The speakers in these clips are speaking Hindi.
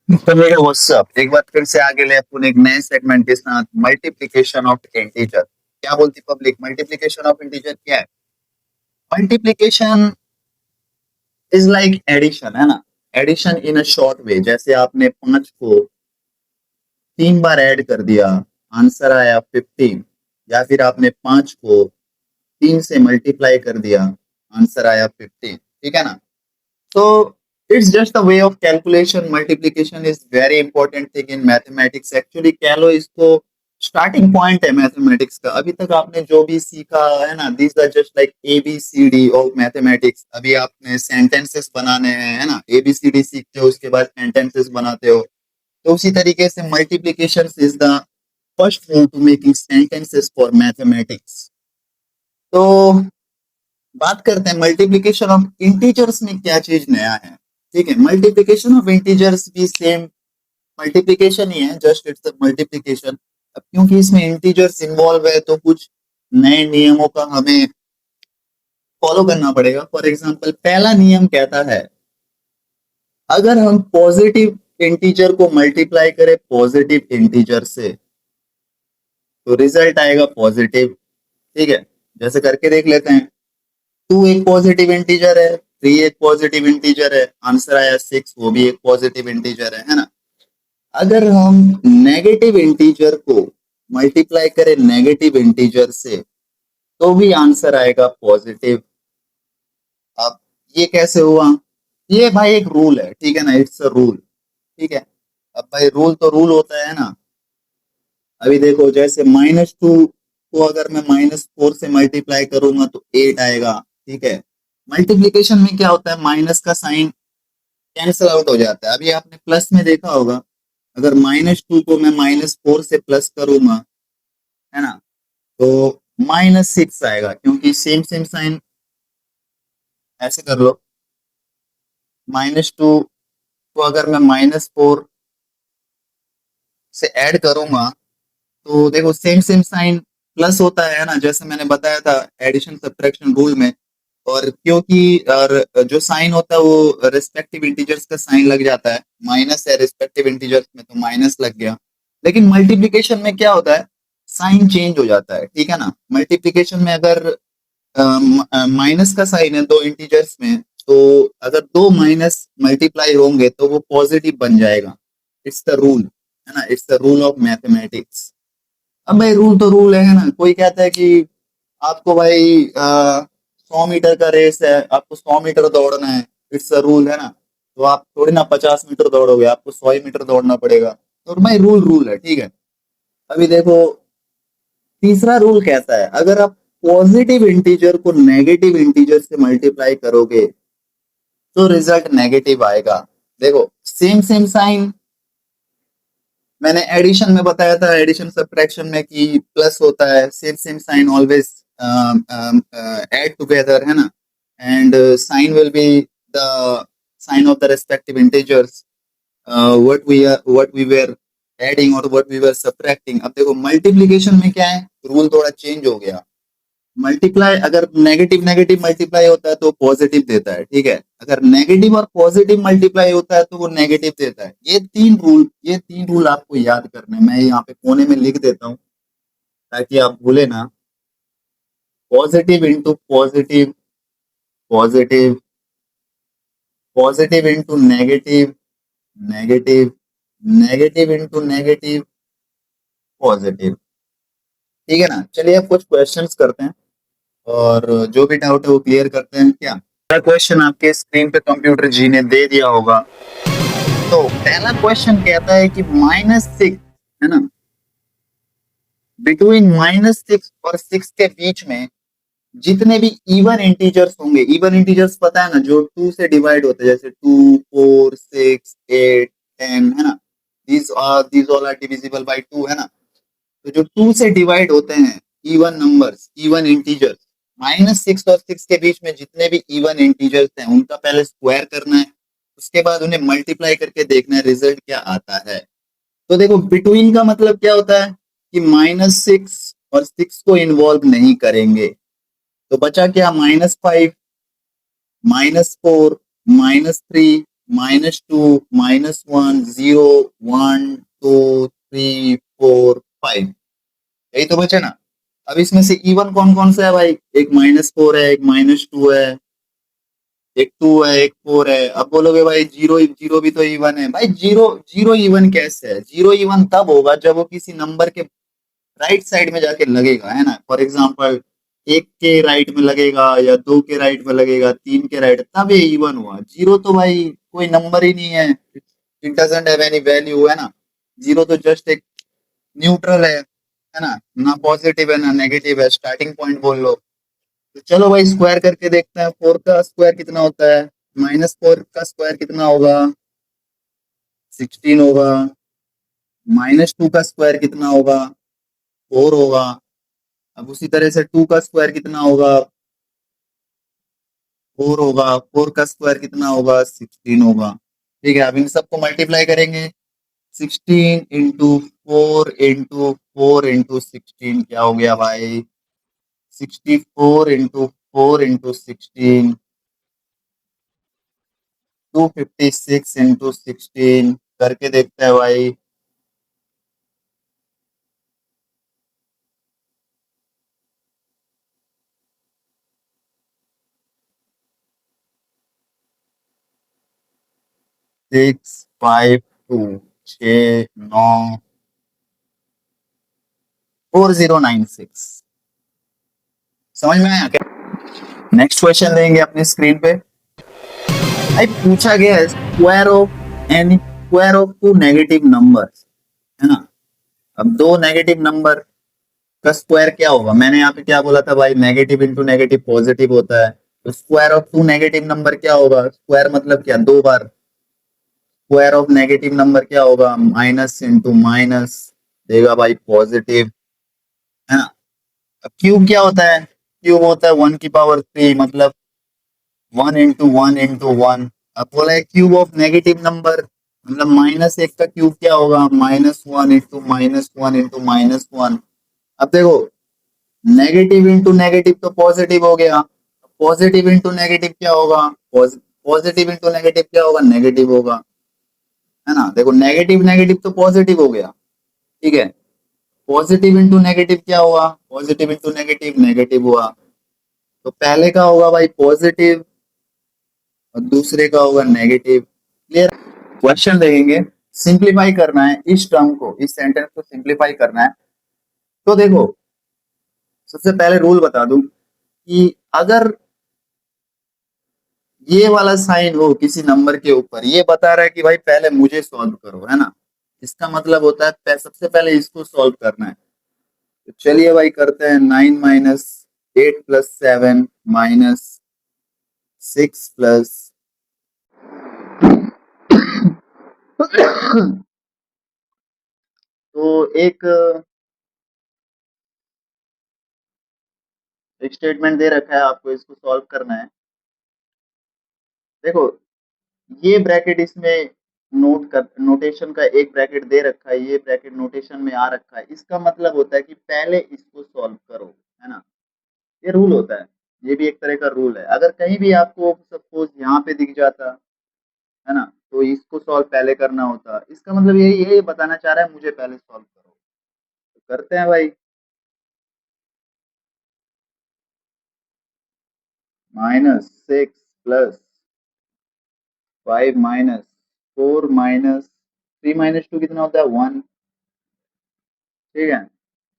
तो मेरे व्हाट्सअप एक बार फिर से आ गए अपन एक नए सेगमेंट के साथ मल्टीप्लिकेशन ऑफ इंटीजर। क्या बोलती पब्लिक? मल्टीप्लिकेशन ऑफ इंटीजर क्या है? मल्टीप्लिकेशन इज लाइक एडिशन, है ना। Addition in a short way. जैसे आपने 5 को 3 बार ऐड कर दिया, आंसर आया 15। या फिर आपने 5 को 3 से मल्टीप्लाई कर दिया, आंसर आया 15। ठीक है ना। So it's just a way of calculation. Multiplication is very important thing in mathematics. Actually, कह लो इसको स्टार्टिंग पॉइंट है मैथमेटिक्स का। अभी तक आपने जो भी सीखा है ना, this are just like ABCD of mathematics. अभी आपने सेंटेंसेस बनाने हैं, है ना। ABCD सीखते हो, उसके बाद सेंटेंसेस बनाते हो। तो उसी तरीके से multiplication is the first rule to making sentences for mathematics. तो बात करते हैं मल्टीप्लिकेशन ऑफ इंटीजर्स में क्या चीज नया है। ठीक है, मल्टीप्लिकेशन ऑफ इंटीजर्स भी सेम मल्टीप्लिकेशन ही है, जस्ट इट्स मल्टीप्लिकेशन। अब क्योंकि इसमें इंटीजर्स इन्वॉल्व है तो कुछ नए नियमों का हमें फॉलो करना पड़ेगा। फॉर एग्जांपल, पहला नियम कहता है अगर हम पॉजिटिव इंटीजर को मल्टीप्लाई करें पॉजिटिव इंटीजर से तो रिजल्ट आएगा पॉजिटिव। ठीक है, जैसे करके देख लेते हैं। 2 एक पॉजिटिव इंटीजर है, 3 एक पॉजिटिव इंटीजर है, आंसर आया 6, वो भी एक पॉजिटिव इंटीजर है ना। अगर हम नेगेटिव इंटीजर को मल्टीप्लाई करें नेगेटिव इंटीजर से तो भी आंसर आएगा पॉजिटिव। अब ये कैसे हुआ? ये भाई एक रूल है, ठीक है ना, इट्स अ रूल। ठीक है, अब भाई रूल तो रूल होता है ना। अभी देखो, जैसे -2 को अगर मैं -4 से मल्टीप्लाई करूंगा तो 8 आएगा। ठीक है, मल्टीप्लीकेशन में क्या होता है, माइनस का साइन कैंसिल आउट हो जाता है। अभी आपने प्लस में देखा होगा, अगर -2 को मैं -4 से प्लस करूंगा, है ना, तो -6 आएगा, क्योंकि सेम सेम साइन। ऐसे कर लो, -2 को अगर मैं -4 से ऐड करूंगा तो देखो सेम सेम साइन प्लस होता है ना, जैसे मैंने बताया था एडिशन सब्ट्रैक्शन रूल में। और क्योंकि और जो साइन होता है वो रिस्पेक्टिव इंटीजर्स का साइन लग जाता है, माइनस है रिस्पेक्टिव इंटीजर्स में तो माइनस लग गया। लेकिन मल्टीप्लिकेशन में क्या होता है, साइन चेंज हो जाता है। ठीक है ना, मल्टीप्लिकेशन में अगर माइनस का साइन है दो इंटीजर्स में, तो अगर दो माइनस मल्टीप्लाई होंगे तो वो पॉजिटिव बन जाएगा। इट्स द रूल, है ना, it's the rule of mathematics. अब भाई रूल तो रूल है ना। कोई कहता है कि आपको भाई 100 मीटर का रेस है, आपको 100 मीटर दौड़ना है, इट्स अ रूल, है ना। तो आप थोड़ी ना 50 मीटर दौड़ोगे, आपको 100 मीटर दौड़ना पड़ेगा। तो भाई रूल रूल है, ठीक है। अभी देखो, तीसरा रूल कहता है अगर आप पॉजिटिव इंटीजर को नेगेटिव इंटीजर से मल्टीप्लाई करोगे तो रिजल्ट नेगेटिव आएगा। देखो सेम सेम साइन, मैंने एडिशन में बताया था, एडिशन सब्ट्रैक्शन में कि प्लस होता है, same same sign always add together, है ना। And sign will be the sign of the respective integers what we were adding और व्हाट वी वर सब्ट्रैक्टिंग। अब देखो मल्टीप्लिकेशन में क्या है, रूल थोड़ा चेंज हो गया। मल्टीप्लाई अगर नेगेटिव नेगेटिव मल्टीप्लाई होता है तो पॉजिटिव देता है, ठीक है। अगर नेगेटिव और पॉजिटिव मल्टीप्लाई होता है तो वो नेगेटिव देता है। ये तीन रूल आपको याद करने हैं। मैं यहाँ पे कोने में लिख देता हूँ ताकि आप भूले ना। Positive into positive, positive, positive into negative, negative, negative into negative, positive. ठीक है ना। चलिए अब कुछ क्वेश्चंस करते हैं और जो भी डाउट है वो क्लियर करते हैं। क्या क्वेश्चन आपके स्क्रीन पे कंप्यूटर जी ने दे दिया होगा। तो पहला क्वेश्चन कहता है कि -6, है ना, बिटवीन -6 और 6 के बीच में जितने भी इवन इंटीजर्स होंगे, इवन इंटीजर्स पता है ना, जो 2 से डिवाइड होते हैं, जैसे 2, 4, 6, 8, 10, है ना। these all are divisible by 2, है ना। तो जो 2 से डिवाइड होते हैं इवन नंबर्स, इवन इंटीजर्स, -6 और 6 के बीच में जितने भी इवन इंटीजर्स हैं उनका पहले स्क्वायर करना है, उसके बाद उन्हें मल्टीप्लाई करके देखना है रिजल्ट क्या आता है। तो देखो बिटवीन का मतलब क्या होता है कि -6 और 6 को इन्वॉल्व नहीं करेंगे, तो बचा क्या, -5, -4, -3, -2 -1 0 1 2 3 4 5, यही तो बचे ना। अब इसमें से इवन कौन कौन सा है भाई? एक -4 है, एक -2 है, एक 2 है, एक 4 है। अब बोलोगे भाई जीरो जीरो भी तो इवन है। भाई जीरो जीरो इवन कैसे है? जीरो इवन तब होगा जब वो किसी नंबर के राइट साइड में जाके लगेगा, है ना। फॉर एग्जाम्पल एक के राइट में लगेगा या दो के राइट में लगेगा, तीन के राइट, तब ये इवन हुआ। जीरो तो भाई कोई नंबर ही नहीं है, it doesn't have any value, है ना। जीरो तो जस्ट एक न्यूट्रल है ना। ना पॉजिटिव है ना नेगेटिव है, स्टार्टिंग पॉइंट बोल लो। तो चलो भाई स्क्वायर करके देखते हैं। 4 का स्क्वायर कितना होता है? -4 का स्क्वायर कितना होगा? 16 होगा। -2 का स्क्वायर कितना होगा? 4 होगा। अब उसी तरह से 2 का स्क्वायर कितना होगा? 4 होगा। 4 का स्क्वायर कितना होगा? 16 होगा। ठीक है, अब इन सबको मल्टीप्लाई करेंगे। 16 इंटू 4 इंटू 4 इंटू 16 क्या हो गया भाई? 64 इंटू 4 इंटू 16, 256 इंटू 16 करके देखते हैं भाई। 652 6 9 4096। समझ में आया क्या? नेक्स्ट क्वेश्चन लेंगे अपनी स्क्रीन पे। भाई पूछा गया है square of two negative numbers, है ना। अब दो नेगेटिव नंबर का स्क्वायर क्या होगा? मैंने यहाँ पे क्या बोला था भाई? नेगेटिव इंटू नेगेटिव पॉजिटिव होता है। तो square of two negative number क्या होगा? स्क्वायर मतलब क्या? दो बार। स्क्वायर ऑफ नेगेटिव नंबर क्या होगा? माइनस इंटू माइनस देगा भाई पॉजिटिव, है ना। अब क्यूब क्या होता है? क्यूब होता है 1 की पावर 3, मतलब 1 इंटू 1 इंटू 1। अब बोला है क्यूब ऑफ नेगेटिव नंबर, मतलब -1 का क्यूब क्या होगा? -1 इंटू -1 इंटू -1। अब देखो नेगेटिव इंटू नेगेटिव तो पॉजिटिव हो गया। पॉजिटिव इंटू नेगेटिव क्या होगा? पॉजिटिव इंटू नेगेटिव क्या होगा? नेगेटिव होगा, है ना। देखो नेगेटिव नेगेटिव तो पॉजिटिव हो गया, ठीक है। पॉजिटिव इंटू नेगेटिव क्या हुआ? पॉजिटिव इंटू नेगेटिव नेगेटिव हुआ। तो पहले का होगा भाई पॉजिटिव और दूसरे का होगा नेगेटिव। क्लियर? क्वेश्चन देखेंगे, सिंप्लीफाई करना है इस टर्म को, इस सेंटेंस को सिंप्लीफाई करना है। तो देखो सबसे पहले रूल बता दूं कि अगर ये वाला साइन हो किसी नंबर के ऊपर, ये बता रहा है कि भाई पहले मुझे सॉल्व करो, है ना। इसका मतलब होता है सबसे पहले इसको सॉल्व करना है। तो चलिए भाई करते हैं। 9 - 8 + 7 -6 तो एक स्टेटमेंट दे रखा है, आपको इसको सॉल्व करना है। देखो ये ब्रैकेट इसमें नोटेशन का एक ब्रैकेट दे रखा है, ये ब्रैकेट नोटेशन में आ रखा है। इसका मतलब होता है कि पहले इसको सॉल्व करो, है ना। ये रूल होता है, ये भी एक तरह का रूल है। अगर कहीं भी आपको सपोज यहाँ पे दिख जाता, है ना, तो इसको सॉल्व पहले करना होता। इसका मतलब यही बताना चाह रहा है मुझे पहले सॉल्व करो। तो करते हैं भाई। -6 + 5 - 4 - 3 - 2 कितना होता है? 1। ठीक है।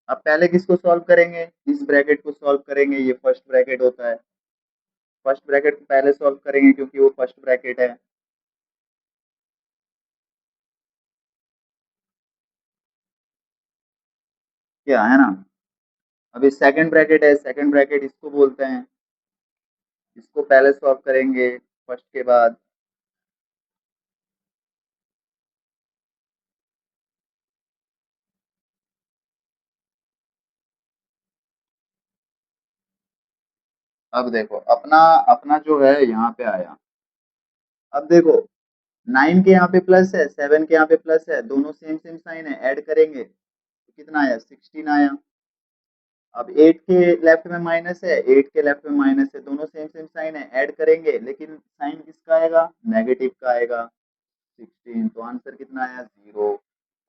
अब पहले किसको सॉल्व करेंगे? इस ब्रैकेट को सॉल्व करेंगे, ये फर्स्ट ब्रैकेट होता है। फर्स्ट ब्रैकेट को पहले सॉल्व करेंगे क्योंकि वो फर्स्ट ब्रैकेट है। क्या है ना। अभी सेकंड ब्रैकेट है, सेकंड ब्रैकेट इसको बोलते हैं, इसको पहले सॉल्व करेंगे फर्स्ट के बाद। अब देखो अपना अपना जो है यहाँ पे आया। अब देखो 9 के यहाँ पे प्लस है, 7 के यहाँ पे प्लस है, दोनों सेम सेम साइन है, ऐड करेंगे तो कितना आया? 16 आया। अब 8 के लेफ्ट में माइनस है, 8 के लेफ्ट में माइनस है, दोनों सेम सेम साइन है, ऐड करेंगे लेकिन साइन किसका आएगा, नेगेटिव का आएगा 16। तो आंसर कितना आया, 0।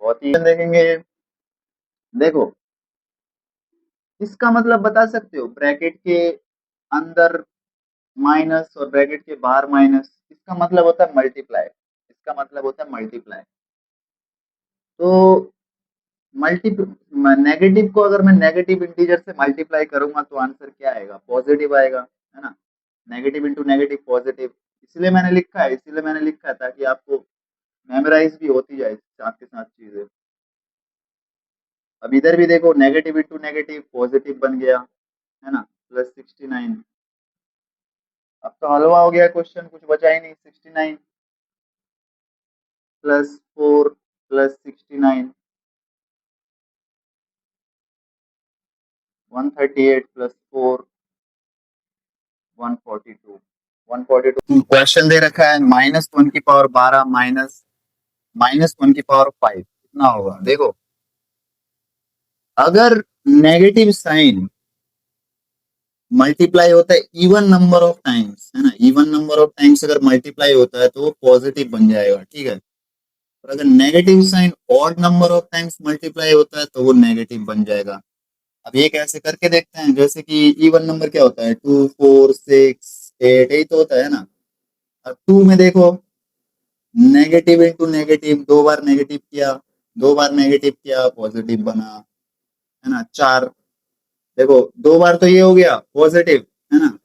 बहुत ही देखेंगे, देखो इसका मतलब बता सकते हो, ब्रैकेट के अंदर माइनस और ब्रैकेट के बाहर माइनस, इसका मतलब होता है मल्टीप्लाई, इसका मतलब होता है मल्टीप्लाई। तो मल्टी नेगेटिव को अगर मैं नेगेटिव इंटीजर से मल्टीप्लाई करूंगा तो आंसर क्या आएगा, पॉजिटिव आएगा, है ना। नेगेटिव इंटू नेगेटिव पॉजिटिव, इसलिए मैंने लिखा है ताकि आपको मेमोराइज भी होती जाए साथ के साथ चीजें। अब इधर भी देखो, नेगेटिव इंटू नेगेटिव पॉजिटिव बन गया, है ना, +69। अब तो हलवा हो गया क्वेश्चन, कुछ बचा ही नहीं। 69 +4 +69, 138 +4 142। 142 क्वेश्चन दे रखा है, -1 की पावर 12 माइनस -1 की पावर 5 कितना होगा। देखो अगर नेगेटिव साइन मल्टीप्लाई होता है इवन नंबर ऑफ टाइम्स, है ना, इवन नंबर ऑफ टाइम्स अगर मल्टीप्लाई होता है तो वो पॉजिटिव बन जाएगा, ठीक है। और अगर negative sign odd number of times multiply होता है तो वो नेगेटिव बन जाएगा। अब ये कैसे करके देखते हैं, जैसे कि इवन नंबर क्या होता है, 2 4 6 8, यही तो होता है ना। अब 2 में देखो, नेगेटिव इंटू नेगेटिव, 2 बार नेगेटिव किया, 2 बार नेगेटिव किया पॉजिटिव बना, है ना। 4 देखो, 2 बार तो ये हो गया पॉजिटिव, है ना,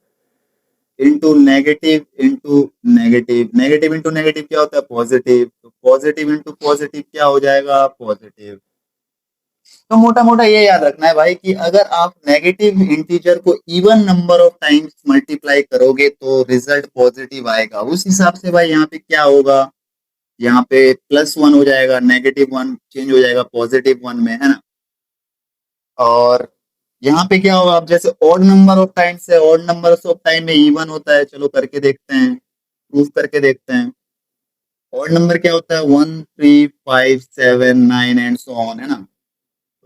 into negative into negative, negative into negative क्या होता है, पॉजिटिव, तो पॉजिटिव इंटू पॉजिटिव क्या हो जाएगा, पॉजिटिव। तो मोटा मोटा ये याद रखना है भाई कि अगर आप नेगेटिव इंटीजर को even number of times multiply करोगे तो रिजल्ट पॉजिटिव आएगा। उस हिसाब से भाई यहाँ पे क्या होगा, यहाँ पे +1 हो जाएगा, -1 चेंज हो जाएगा +1 में, है ना। और यहाँ पे क्या होगा, अब जैसे ऑड नंबर ऑफ टाइम्स है, ऑड नंबर ऑफ टाइम में इवन होता है, चलो करके देखते हैं, प्रूफ करके देखते हैं। ऑड नंबर क्या होता है, 1 3 5 7 9 एंड सो ऑन, है ना।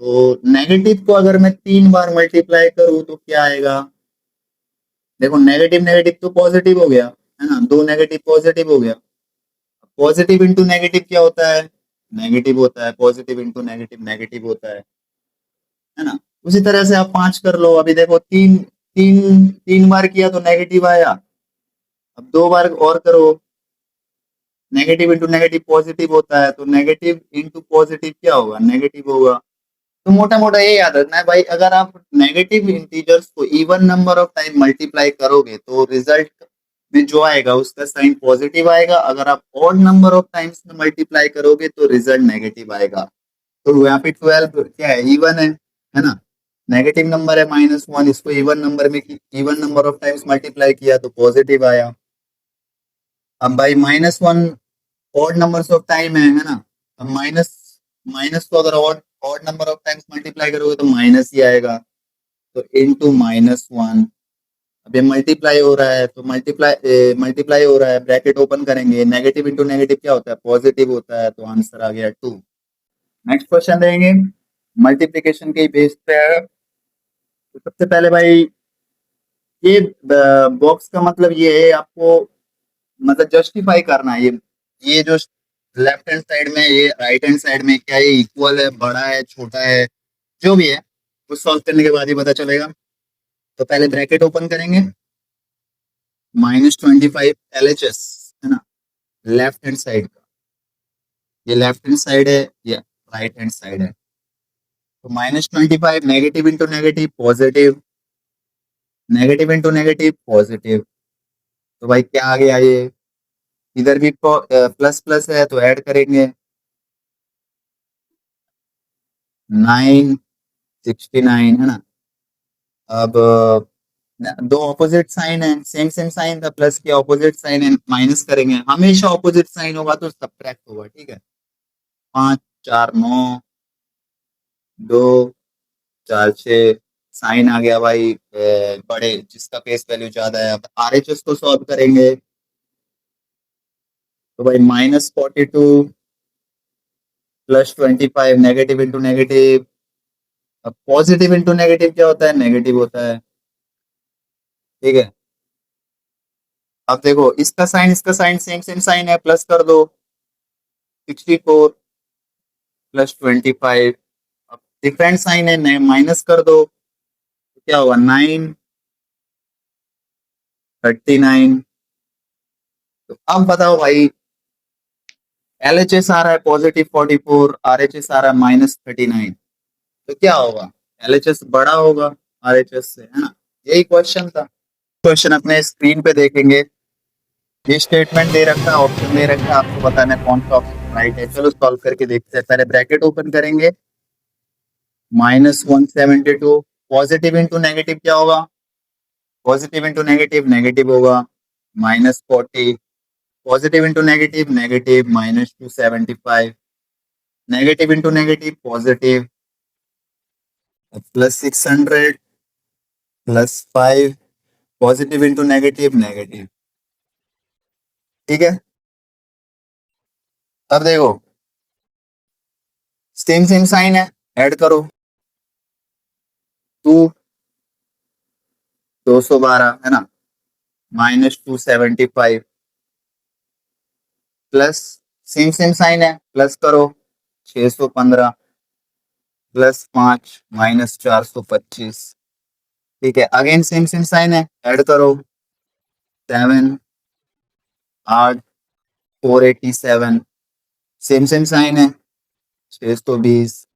तो नेगेटिव को अगर मैं 3 बार मल्टीप्लाई करूं तो क्या आएगा, देखो नेगेटिव नेगेटिव तो पॉजिटिव हो गया, है ना, 2 नेगेटिव पॉजिटिव हो गया। पॉजिटिव इंटू नेगेटिव क्या होता है, नेगेटिव होता है, पॉजिटिव इंटू नेगेटिव नेगेटिव होता है ना। उसी तरह से आप 5 कर लो, अभी देखो तीन तीन 3 बार किया तो नेगेटिव आया, अब 2 बार और करो, नेगेटिव इंटू नेगेटिव पॉजिटिव होता है, तो नेगेटिव इंटू पॉजिटिव क्या होगा, नेगेटिव होगा। तो मोटा मोटा ये याद रखना है भाई, अगर आप नेगेटिव इंटीजर्स को even number of time multiply करोगे तो रिजल्ट में जो आएगा उसका साइन पॉजिटिव आएगा, अगर आप ऑड नंबर ऑफ टाइम्स में मल्टीप्लाई करोगे तो रिजल्ट नेगेटिव आएगा। तो यहाँ पे 12 क्या है, इवन है ना। नेगेटिव नंबर है -1, इसको इवन नंबर में even number of times multiply किया तो पॉजिटिव आया। अब भाई -1 ऑड नंबर्स ऑफ टाइम है ना। अब माइनस माइनस को अगर odd odd number of times multiply करोगे तो माइनस ही आएगा, तो इंटू -1। अब ये मल्टीप्लाई हो रहा है तो मल्टीप्लाई हो रहा है, ब्रैकेट ओपन करेंगे, नेगेटिव इंटू नेगेटिव क्या होता है, पॉजिटिव होता है, तो आंसर आ गया 2। नेक्स्ट क्वेश्चन देंगे, मल्टीप्लिकेशन के बेस पे है। तो सबसे पहले भाई ये बॉक्स का मतलब ये है, आपको मतलब जस्टिफाई करना है, ये जो लेफ्ट हैंड साइड में, ये राइट हैंड साइड में, क्या ये इक्वल है, बड़ा है, छोटा है, जो भी है वो सॉल्व करने के बाद ही पता चलेगा। तो पहले ब्रैकेट ओपन करेंगे, -25 LHS, है ना, लेफ्ट हैंड साइड का, ये लेफ्ट हैंड साइड है, ये राइट हैंड साइड है। तो -25 negative into negative positive, negative into negative positive, तो भाई क्या आ गया ये, इधर भी प्लस प्लस है तो ऐड करेंगे, 969, है ना। अब दो ऑपोजिट साइन है, सेम सेम साइन था, प्लस के ऑपोजिट साइन है, माइनस करेंगे, हमेशा ऑपोजिट साइन होगा तो सब्ट्रैक्ट होगा, ठीक है। 5 4 9, 2 4 6, साइन आ गया भाई बड़े, जिसका फेस वैल्यू ज्यादा है। अब RHS को सॉल्व करेंगे, तो भाई -42 +25, नेगेटिव इंटू नेगेटिव अब पॉजिटिव इंटू नेगेटिव क्या होता है, नेगेटिव होता है। ठीक है, अब देखो इसका साइन सेम सेम साइन है, प्लस कर दो 64 प्लस 25। अब डिफरेंट साइन है, माइनस कर दो तो क्या होगा 9 39। तो अब बताओ भाई, LHS आ रहा है पॉजिटिव 44, RHS आ रहा है -39, तो क्या होगा, LHS बड़ा होगा RHS से, है ना। यही क्वेश्चन था। क्वेश्चन अपने स्क्रीन पे देखेंगे, ये स्टेटमेंट दे रखा है, ऑप्शन दे रखा है, आपको बताना है कौन सा ऑप्शन राइट है। चलो सॉल्व करके देखते हैं। पहले ब्रैकेट ओपन करेंगे, -172 पॉजिटिव इंटू नेगेटिव क्या होगा, पॉजिटिव इंटू नेगेटिव नेगेटिव होगा, -40 positive into negative negative, -275 negative into negative positive, +600 +5 positive into negative negative. ठीक है, अब देखो सेम सेम साइन है, ऐड करो 2 212 है ना, -275 प्लस सेम सेम साइन है, प्लस करो 615 +5 -425। ठीक है, अगेन सेम सेम साइन है, ऐड करो 7 8 487 सेम सेम साइन है, 620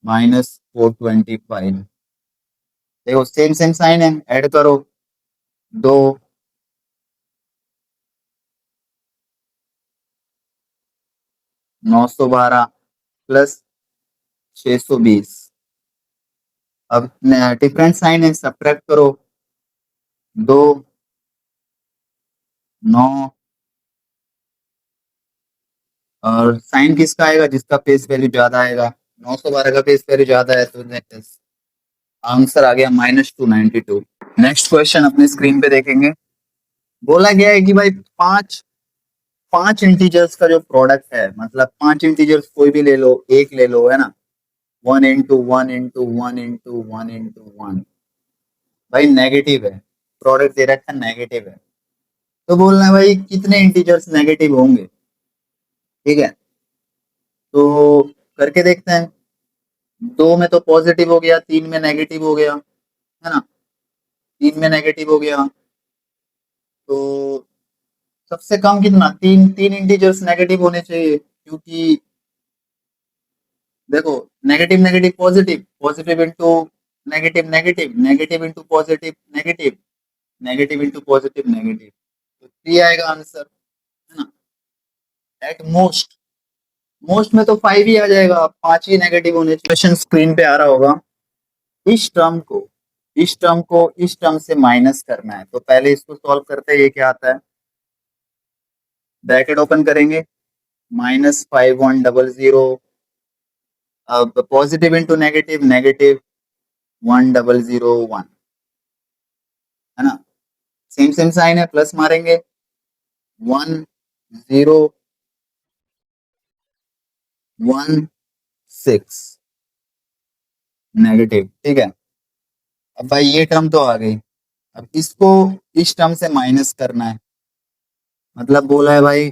-425। देखो सेम सेम साइन है, ऐड करो 2 912 प्लस 620। अब डिफरेंट साइन है, सब्ट्रैक्ट करो 2 9, और साइन किसका आएगा, जिसका फेस वैल्यू ज्यादा आएगा। 912 का फेस वैल्यू ज्यादा है, तो आंसर आ गया -292। नेक्स्ट क्वेश्चन अपने स्क्रीन पे देखेंगे, बोला गया है कि भाई पांच पांच इंटीजर्स का जो प्रोडक्ट है, मतलब पांच इंटीजर्स कोई भी ले लो, एक ले लो, है ना, 1 × 1 × 1 × 1 × 1 भाई नेगेटिव है, प्रोडक्ट दे रखा है नेगेटिव है, तो बोलना है भाई कितने इंटीजर्स नेगेटिव होंगे। ठीक है, तो करके देखते हैं। 2 में तो पॉजिटिव हो गया, 3 में नेगेटिव हो गया, है ना, 3 में नेगेटिव हो गया, तो सबसे कम कितना, तीन तीन इंटीजर्स नेगेटिव होने चाहिए, क्योंकि देखो negative negative positive, positive into negative negative, negative into positive negative, negative into positive negative, तो 3 आएगा आंसर, है ना। एट मोस्ट, मोस्ट में तो 5 ही आ जाएगा, 5 ही नेगेटिव होने चाहिए। क्वेश्चन स्क्रीन पे आ रहा होगा, इस टर्म को इस टर्म से माइनस करना है, तो पहले इसको सॉल्व करते हैं। ये क्या आता है, ब्रैकेट ओपन करेंगे, -5100, अब पॉजिटिव इंटू नेगेटिव नेगेटिव, 1001, है ना, सेम सेम साइन है, प्लस मारेंगे 1016 नेगेटिव। ठीक है, अब भाई ये टर्म तो आ गई, अब इसको इस टर्म से माइनस करना है, मतलब बोला है भाई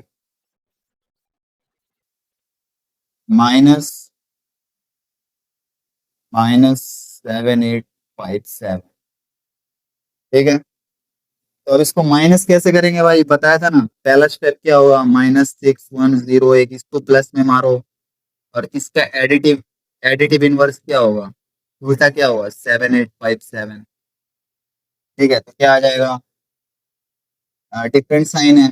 माइनस -7857। ठीक है, तो अब इसको माइनस कैसे करेंगे भाई, बताया था ना, पहला स्टेप क्या होगा, -6101, इसको प्लस में मारो, और इसका एडिटिव एडिटिव इनवर्स क्या होगा, उल्टा क्या होगा, 7857। ठीक है, तो क्या आ जाएगा, डिफरेंट साइन है,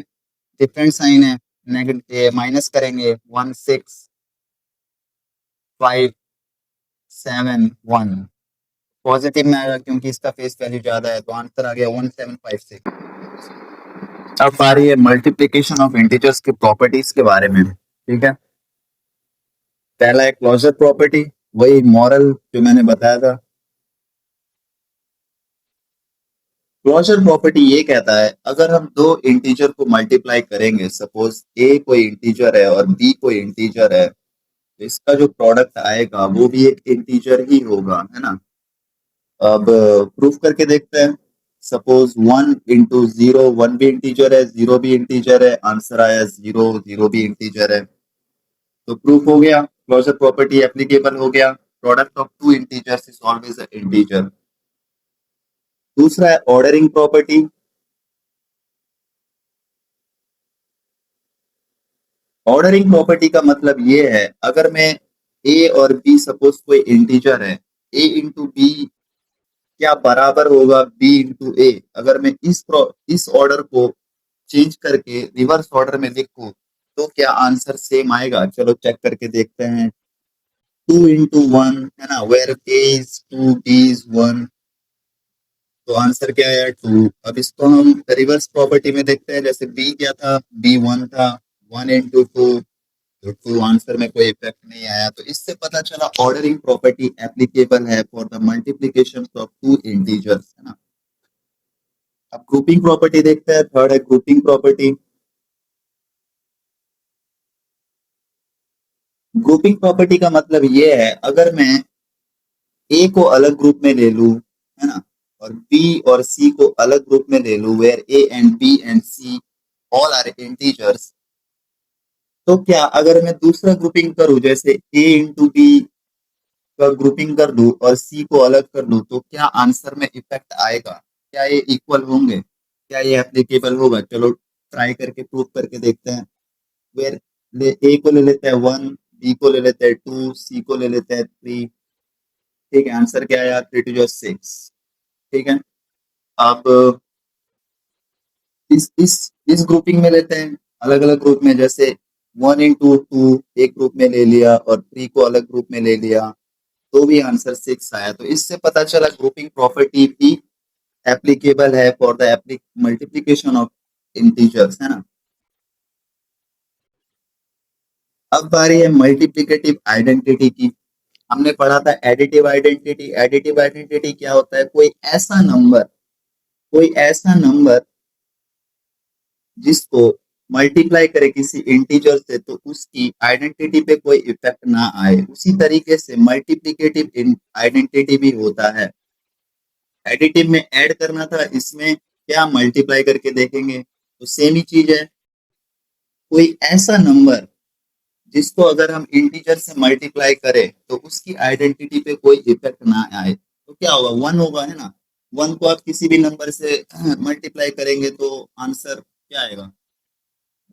डिफरेंट साइन है, नेगेटिव माइनस करेंगे 16571, पॉजिटिव में आएगा क्योंकि इसका फेस वैल्यू ज्यादा है, तो आंसर आ गया 1756। अब आ रही है मल्टीप्लीकेशन ऑफ इंटीजर्स की प्रॉपर्टीज के बारे में। ठीक है, पहला है क्लोजर प्रॉपर्टी, वही मॉरल जो मैंने बताया था। क्लोजर प्रॉपर्टी ये कहता है, अगर हम दो इंटीजर को मल्टीप्लाई करेंगे, सपोज ए कोई इंटीजर है और बी कोई इंटीजर है, तो इसका जो प्रोडक्ट आएगा वो भी एक इंटीजर ही होगा, है ना। अब प्रूफ करके देखते हैं। सपोज 1 into 0, 1 भी इंटीजर है, 0 भी इंटीजर है, आंसर आया 0, 0 भी इंटीजर है। तो प्रूफ हो गया, क्लोजर प्रॉपर्टी एप्लीकेबल हो गया। Product of two integers is always a integer. दूसरा है ऑर्डरिंग प्रॉपर्टी। ऑर्डरिंग प्रॉपर्टी का मतलब ये है, अगर मैं ए और बी सपोज कोई इंटीजर है, ए इंटू बी क्या बराबर होगा बी इंटू ए। अगर मैं इस ऑर्डर को चेंज करके रिवर्स ऑर्डर में लिखूं तो क्या आंसर सेम आएगा? चलो चेक करके देखते हैं। 2 into 1 है ना, where A is 2, B is 1, तो आंसर क्या आया 2। अब इसको हम रिवर्स प्रॉपर्टी में देखते हैं। जैसे बी क्या था, बी 1 था, 1 into 2, तो 2 आंसर में कोई इफेक्ट नहीं आया। तो इससे पता चला ऑर्डरिंग प्रॉपर्टी एप्लीकेबल है for the multiplication of two integers, है ना। अब ग्रुपिंग प्रॉपर्टी देखते हैं। थर्ड है ग्रुपिंग प्रॉपर्टी। ग्रुपिंग प्रॉपर्टी का मतलब ये है, अगर मैं ए को अलग ग्रुप में ले लूं, है ना, और बी और सी को अलग ग्रुप में ले लूं, where A and B and C all are integers, तो क्या अगर मैं दूसरा ग्रुपिंग करूं, जैसे ए इंटू बी का ग्रुपिंग कर दूं और सी को अलग कर दूं, तो क्या आंसर में इफेक्ट आएगा? क्या ये इक्वल होंगे? क्या ये एप्लीकेबल होगा? चलो ट्राई करके प्रूव करके देखते हैं। वेयर ए को ले लेते हैं 1, बी को ले लेते हैं 2, सी को ले लेते हैं 3। ठीक है, आंसर क्या आया? 3 to 6। ठीक है। अब इस ग्रुपिंग में लेते हैं, अलग अलग ग्रुप में, जैसे 1 into 2 एक ग्रुप में ले लिया और 3 को अलग ग्रुप में ले लिया, तो भी आंसर 6 आया। तो इससे पता चला ग्रुपिंग प्रॉपर्टी भी एप्लीकेबल है for the multiplication of integers, है ना। अब बारी है मल्टीप्लिकेटिव आइडेंटिटी की। हमने पढ़ा था एडिटिव आइडेंटिटी। एडिटिव आइडेंटिटी क्या होता है? कोई ऐसा नंबर जिसको मल्टीप्लाई करे किसी इंटीजर से तो उसकी आइडेंटिटी पे कोई इफेक्ट ना आए, उसी तरीके से मल्टीप्लिकेटिव आइडेंटिटी भी होता है। एडिटिव में ऐड करना था, इसमें क्या मल्टीप्लाई करके देखेंगे, तो सेम ही चीज है। कोई ऐसा नंबर जिसको अगर हम इंटीजर से मल्टीप्लाई करें तो उसकी आइडेंटिटी पे कोई इफेक्ट ना आए, तो क्या होगा? 1 होगा, है ना। 1 को आप किसी भी नंबर से मल्टीप्लाई करेंगे तो आंसर क्या आएगा?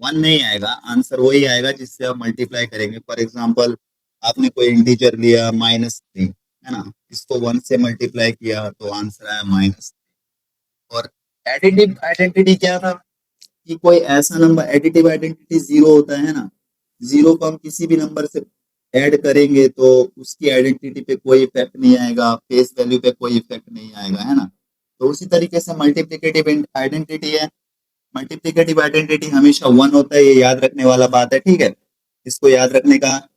1 नहीं आएगा, आंसर वही आएगा जिससे आप मल्टीप्लाई करेंगे। फॉर एग्जाम्पल, आपने कोई इंटीजर लिया -3, है ना, इसको 1 से मल्टीप्लाई किया तो आंसर आया -3। और एडिटिव आइडेंटिटी क्या था कि कोई ऐसा नंबर, एडिटिव आइडेंटिटी 0 होता है ना, 0 को हम किसी भी नंबर से ऐड करेंगे तो उसकी आइडेंटिटी पे कोई इफेक्ट नहीं आएगा, फेस वैल्यू पे कोई इफेक्ट नहीं आएगा, है ना। तो उसी तरीके से मल्टीप्लिकेटिव आइडेंटिटी है। मल्टीप्लिकेटिव आइडेंटिटी हमेशा 1 होता है, ये याद रखने वाला बात है, ठीक है। इसको याद रखने का,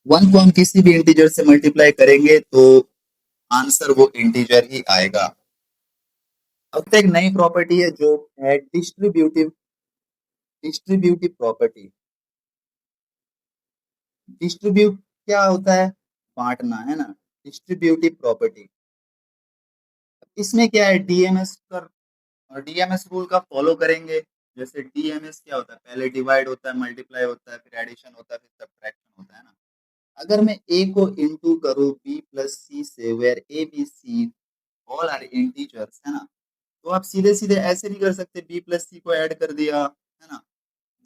1 को हम किसी भी इंटीजर से मल्टीप्लाई करेंगे तो आंसर वो इंटीजर ही आएगा। अब तक एक नई प्रॉपर्टी है जो है डिस्ट्रीब्यूटिव डिस्ट्रीब्यूटिव प्रॉपर्टी। डिस्ट्रीब्यूट क्या होता है? बांटना, है ना, डिस्ट्रीब्यूटिव प्रॉपर्टी। इसमें क्या है, डीएमएस का, डीएमएस रूल का फॉलो करेंगे। जैसे डीएमएस क्या होता है? पहले डिवाइड होता है, मल्टीप्लाई होता है, फिर एडिशन होता है, फिर सब्ट्रैक्शन होता है ना। अगर मैं ए को इनटू करूं बी प्लस सी से, where A B C all are integers, है ना, तो आप सीधे सीधे ऐसे नहीं कर सकते, बी प्लस सी को ऐड कर दिया, है ना,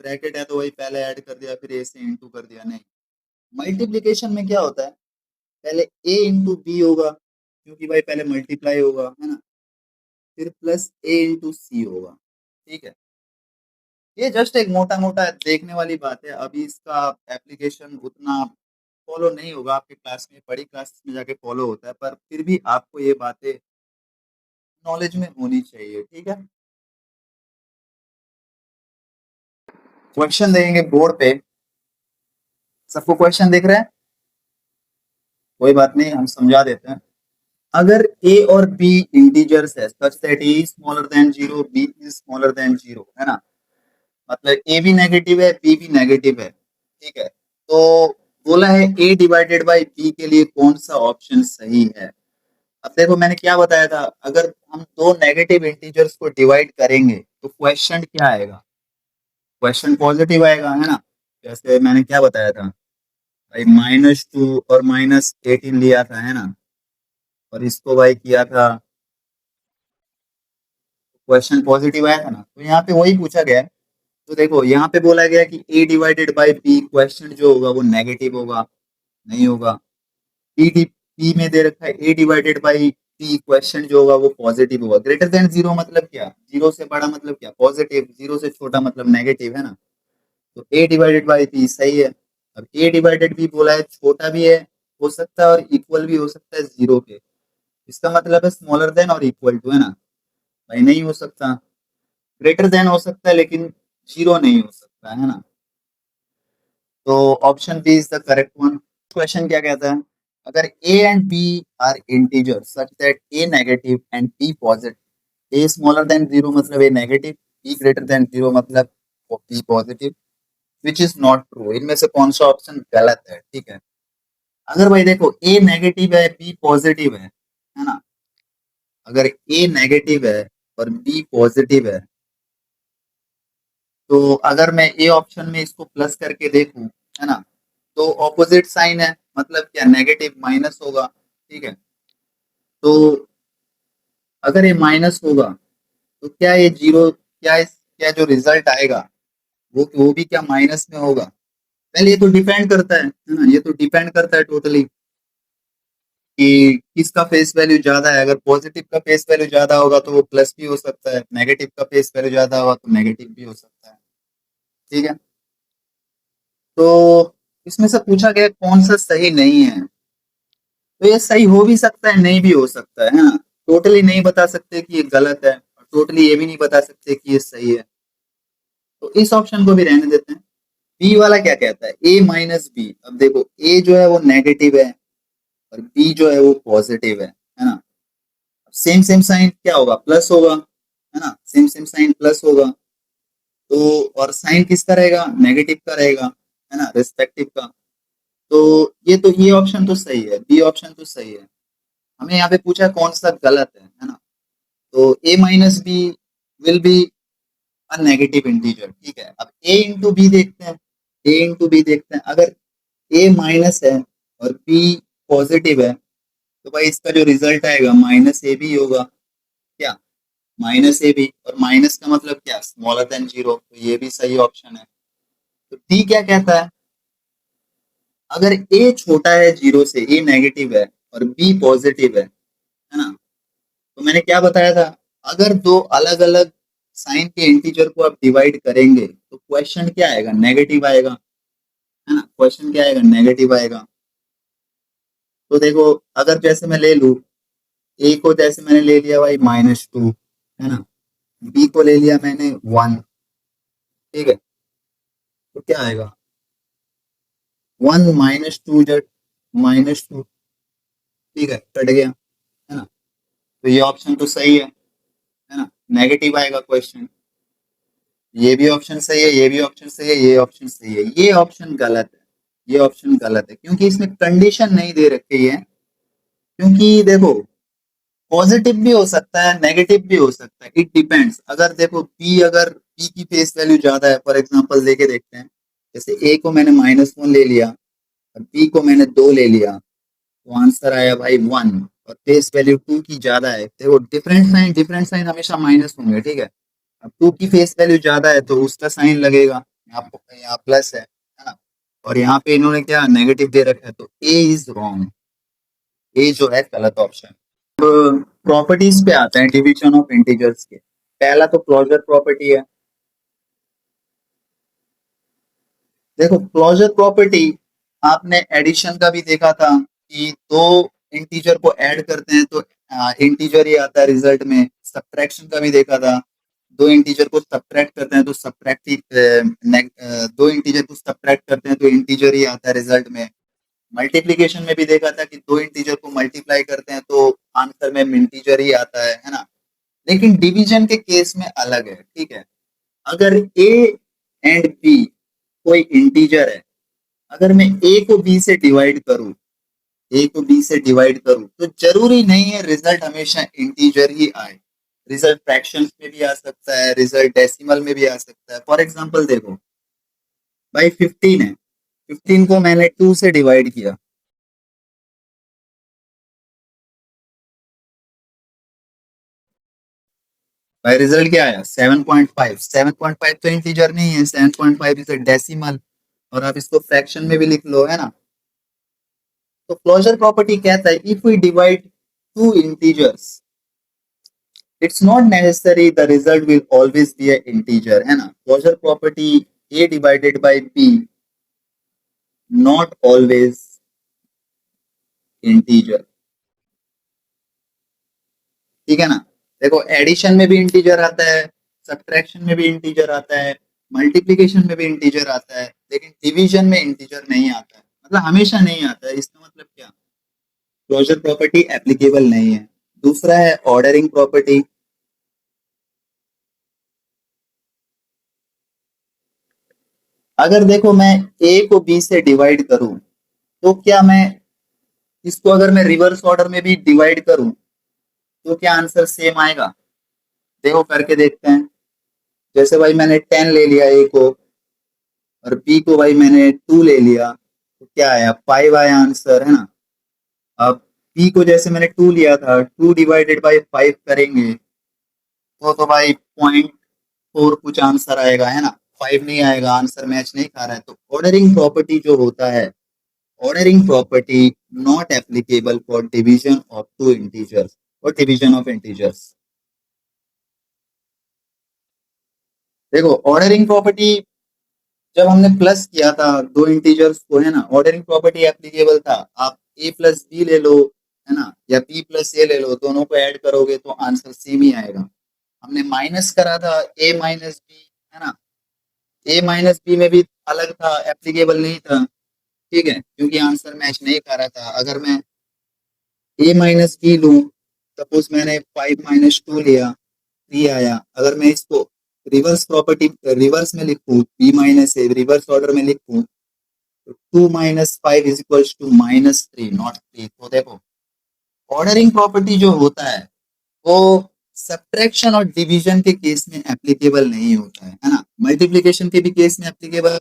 ब्रैकेट है तो वही पहले ऐड कर दिया फिर ए से इनटू कर दिया, नहीं। मल्टीप्लिकेशन में क्या होता है? पहले ए इंटू बी होगा, क्योंकि भाई पहले मल्टीप्लाई होगा, है ना, फिर प्लस ए इंटू सी होगा। ठीक है, ये जस्ट एक मोटा मोटा देखने वाली बात है। अभी इसका एप्लीकेशन उतना फॉलो नहीं होगा आपके क्लास में, बड़ी क्लास में जाके फॉलो होता है, पर फिर भी आपको ये बातें नॉलेज में होनी चाहिए, ठीक है। क्वेश्चन देंगे बोर्ड पे, सबको क्वेश्चन दिख रहा है? कोई बात नहीं, हम समझा देते हैं। अगर a और b इंटीजर्स है सच that a is smaller than 0, b is smaller than 0, है ना, मतलब a भी नेगेटिव है, b भी नेगेटिव है, ठीक है, तो वो बोला है a डिवाइडेड बाई b के लिए कौन सा ऑप्शन सही है। अब देखो मैंने क्या बताया था, अगर हम दो नेगेटिव इंटीजर्स को डिवाइड करेंगे तो क्वेश्चन क्या आएगा, क्वेश्चन पॉजिटिव आएगा, है ना। जैसे मैंने क्या बताया था भाई, -2 और -18 लिया था, है ना, और इसको भाई किया था, क्वेश्चन पॉजिटिव आया था ना, तो यहाँ पे वही पूछा गया है। तो देखो यहाँ पे बोला गया कि a divided by b, question जो होगा वो नेगेटिव होगा, नहीं होगा। p में दे रखा है a divided by p, question जो होगा वो पॉजिटिव होगा। ग्रेटर देन जीरो मतलब क्या, जीरो से बड़ा मतलब क्या, पॉजिटिव, जीरो से छोटा मतलब नेगेटिव, है ना। तो a डिवाइडेड बाई p सही है। अब a डिवाइडेड b बोला है, छोटा भी है हो सकता है और इक्वल भी हो सकता है जीरो के, इसका मतलब है स्मॉलर देन और इक्वल टू, है ना। भाई नहीं हो सकता, ग्रेटर देन हो सकता है लेकिन जीरो नहीं हो सकता, है ना। तो option B is the correct one. Question क्या कहता है, अगर a and b are integer such that a negative and b positive, a smaller than zero मतलब a negative, b greater than zero मतलब b positive, which is not true, इनमें से कौन सा ऑप्शन गलत है, ठीक है। अगर भाई देखो a नेगेटिव है b पॉजिटिव है ना, अगर a नेगेटिव है और b पॉजिटिव तो अगर मैं ए ऑप्शन में इसको प्लस करके देखूं, है ना, तो ऑपोजिट साइन है, मतलब क्या, नेगेटिव माइनस होगा, ठीक है। तो अगर ये माइनस होगा तो क्या ये जीरो, क्या जो रिजल्ट आएगा वो भी क्या माइनस में होगा। पहले ये तो डिपेंड करता है ना, ये तो डिपेंड करता है टोटली कि किसका फेस वैल्यू ज्यादा है। अगर पॉजिटिव का फेस वैल्यू ज्यादा होगा तो वो प्लस भी हो सकता है, नेगेटिव का फेस वैल्यू ज्यादा होगा तो नेगेटिव भी हो सकता है, ठीक है। तो इसमें से पूछा गया कौन सा सही नहीं है, तो ये सही हो भी सकता है नहीं भी हो सकता है ना। टोटली नहीं बता सकते कि ये गलत है और टोटली ये भी नहीं बता सकते कि ये सही है, तो इस ऑप्शन को भी रहने देते हैं। बी वाला क्या कहता है, a माइनस बी, अब देखो a जो है वो नेगेटिव है और b जो है वो पॉजिटिव है ना। सेम सेम साइन क्या होगा, प्लस होगा, है ना, सेम सेम साइन प्लस होगा। तो और साइन किसका रहेगा, नेगेटिव का रहेगा, है ना, रिस्पेक्टिव का। तो ये ऑप्शन तो सही है, बी ऑप्शन तो सही है। हमें यहाँ पे पूछा है कौन सा गलत है ना। तो a minus b will be a negative integer, ठीक है। अब a इंटू बी देखते हैं, a इंटू बी देखते हैं, अगर a माइनस है और b पॉजिटिव है तो भाई इसका जो रिजल्ट आएगा माइनस ए बी होगा, क्या, माइनस ए बी, और माइनस का मतलब क्या, स्मॉलर देन जीरो, तो ये भी सही ऑप्शन है। तो डी क्या कहता है, अगर a छोटा है जीरो से, a नेगेटिव है और b पॉजिटिव है ना, तो मैंने क्या बताया था, अगर दो अलग अलग साइन के इंटीजर को आप डिवाइड करेंगे तो क्वेश्चन क्या आएगा, नेगेटिव आएगा, है ना, क्वेश्चन क्या आएगा, नेगेटिव आएगा। तो देखो अगर जैसे मैं ले लू, ए को जैसे मैंने ले लिया भाई -2, है ना, बी को ले लिया मैंने 1, ठीक है, तो क्या आएगा, 1 -2 जब -2, ठीक है, कट गया, है ना। तो ये ऑप्शन तो सही है ना, नेगेटिव आएगा क्वेश्चन। ये भी ऑप्शन सही है, ये भी ऑप्शन सही है, ये ऑप्शन सही है, ये ऑप्शन गलत है, ये ऑप्शन गलत है क्योंकि इसमें कंडीशन नहीं दे रखी है। क्योंकि देखो पॉजिटिव भी हो सकता है नेगेटिव भी हो सकता है, इट डिपेंड्स। अगर देखो पी, अगर पी की फेस वैल्यू ज्यादा है, फॉर एग्जांपल लेके देखते हैं, जैसे ए को मैंने -1 ले लिया और बी को मैंने 2 ले लिया, तो आंसर आया भाई 1, और फेस वैल्यू 2 की ज्यादा है। देखो डिफरेंट साइन हमेशा माइनस होंगे, ठीक है। अब 2 की फेस वैल्यू ज्यादा है तो उसका साइन लगेगा, यहाँ प्लस है ना, और यहाँ पे इन्होंने क्या नेगेटिव दे रखा है, तो ए इज रॉन्ग, ए जो है गलत ऑप्शन। प्रॉपर्टीज पे आते हैं डिवीजन ऑफ इंटीजर्स के। पहला तो क्लोजर प्रॉपर्टी है। देखो क्लोजर प्रॉपर्टी आपने एडिशन का भी देखा था कि दो इंटीजर को ऐड करते हैं तो इंटीजर ही आता है रिजल्ट में। सब्ट्रैक्शन का भी देखा था, दो इंटीजर को सब्ट्रैक्ट करते हैं तो दो इंटीजर को सब्ट्रैक्ट करते हैं तो इंटीजर ही आता है रिजल्ट में। मल्टीप्लीकेशन में भी देखा था कि दो इंटीजर को मल्टीप्लाई करते हैं तो आंसर में इंटीजर ही आता है ना। लेकिन डिवीजन के केस में अलग है, ठीक है। अगर ए एंड बी कोई इंटीजर है अगर मैं ए को बी से डिवाइड करूं, ए को बी से डिवाइड करूं तो जरूरी नहीं है रिजल्ट हमेशा इंटीजर ही आए। रिजल्ट फ्रैक्शंस में भी आ सकता है, रिजल्ट डेसिमल में भी आ सकता है। फॉर एग्जांपल देखो भाई 15 है, 15 को मैंने 2 से डिवाइड किया, भाई रिजल्ट क्या आया 7.5। 7.5 तो इंटीजर नहीं है, 7.5 इज अ डेसिमल, और आप इसको फ्रैक्शन में भी लिख लो, है ना। तो क्लोजर प्रॉपर्टी कहता है if we divide two integers it's not necessary the result will always be a integer, है ना। Closure property a divided by b not always integer, ठीक है ना। देखो एडिशन में भी इंटीजर आता है, सब्ट्रैक्शन में भी इंटीजर आता है, मल्टीप्लिकेशन में भी इंटीजर आता है, लेकिन डिवीजन में इंटीजर नहीं आता है, मतलब हमेशा नहीं आता है। इसका मतलब क्या, क्लोजर प्रॉपर्टी एप्लीकेबल नहीं है। दूसरा है ऑर्डरिंग प्रॉपर्टी। अगर देखो मैं ए को बी से डिवाइड करूं तो क्या मैं इसको अगर मैं रिवर्स ऑर्डर में भी डिवाइड करूं तो क्या आंसर सेम आएगा? देखो करके देखते हैं। जैसे भाई मैंने 10 ले लिया ए को, और बी को भाई मैंने 2 ले लिया, तो क्या आया 5 आया आंसर, है ना। अब बी को जैसे मैंने 2 लिया था, 2 डिवाइडेड बाई 5 करेंगे तो भाई 0.4 कुछ आंसर आएगा, है ना। 5 नहीं आएगा, आंसर मैच नहीं खा रहा है। तो ऑर्डरिंग प्रॉपर्टी जो होता है, ordering property not applicable for division of two integers or division of integers। देखो ऑर्डरिंग प्रॉपर्टी जब हमने प्लस किया था दो इंटीजर्स को, है ना, ऑर्डरिंग प्रॉपर्टी एप्लीकेबल था। आप ए प्लस बी ले लो, है ना, या बी प्लस ए ले लो, दोनों को ऐड करोगे तो आंसर सेम ही आएगा। हमने माइनस करा था ए माइनस बी, है ना, ए माइनस बी में भी अलग था, एप्लीकेबल नहीं था, ठीक है, क्योंकि आंसर मैच नहीं कर रहा था। अगर मैं ए माइनस बी लूं, सपोज मैंने 5 - 2 लिया, 3 आया। अगर मैं इसको रिवर्स प्रॉपर्टी रिवर्स में लिखूं, बी माइनस ए रिवर्स ऑर्डर में लिखूं, तो 2 - 5 इज इक्वल्स टू -3 नॉट 3। तो देखो ऑर्डरिंग प्रॉपर्टी जो होता है वो सब्ट्रैक्शन और डिवीजन के केस में एप्लीकेबल नहीं होता है ना, मल्टीप्लिकेशन के भी केस में एप्लीकेबल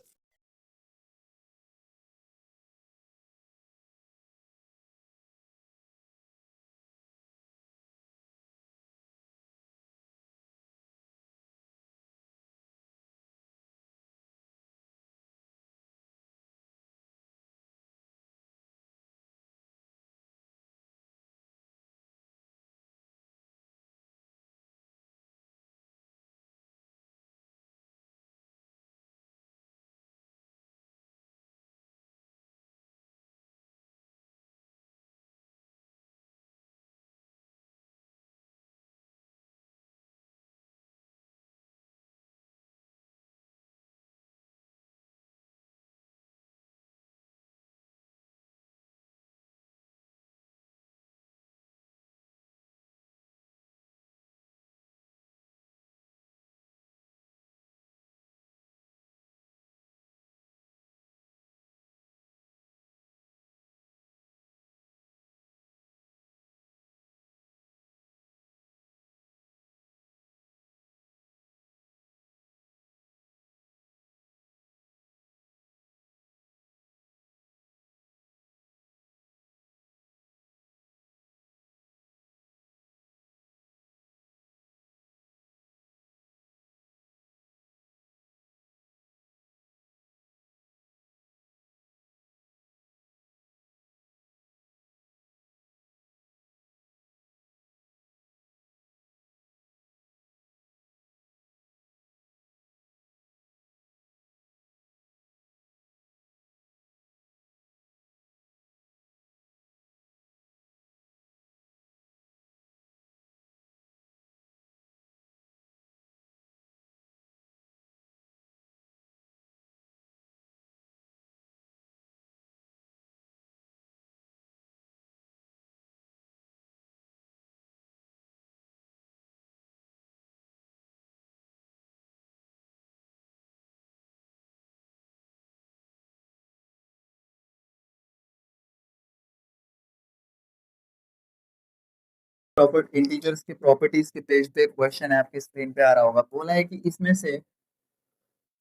इंटीजर्स की प्रॉपर्टीज के पेज पे क्वेश्चन है, आपके स्क्रीन पे आ रहा होगा। बोला है कि इसमें से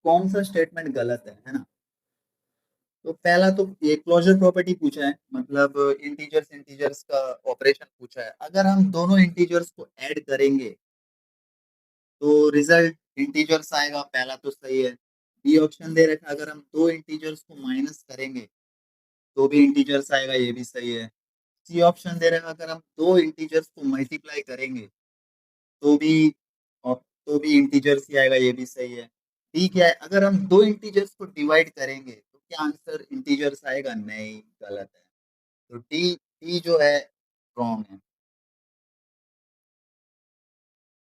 कौन सा स्टेटमेंट गलत है ना। तो पहला तो ये क्लोजर प्रॉपर्टी पूछा है, मतलब इंटीजर्स इंटीजर्स का ऑपरेशन पूछा है। अगर हम दोनों इंटीजर्स को ऐड करेंगे तो रिजल्ट इंटीजर्स आएगा, पहला तो सही है। बी ऑप्शन दे रखा, अगर हम दो इंटीजर्स को माइनस करेंगे तो भी इंटीजर्स आएगा, ये भी सही है। सी ऑप्शन दे रखा, अगर हम दो इंटीजर्स को मल्टीप्लाई करेंगे तो भी तो भी इंटीजर्स ही आएगा, ये भी सही है। डी क्या है, अगर हम दो इंटीजर्स को डिवाइड करेंगे तो क्या आंसर इंटीजर्स आएगा, नहीं, गलत है। तो डी डी जो है रॉन्ग है।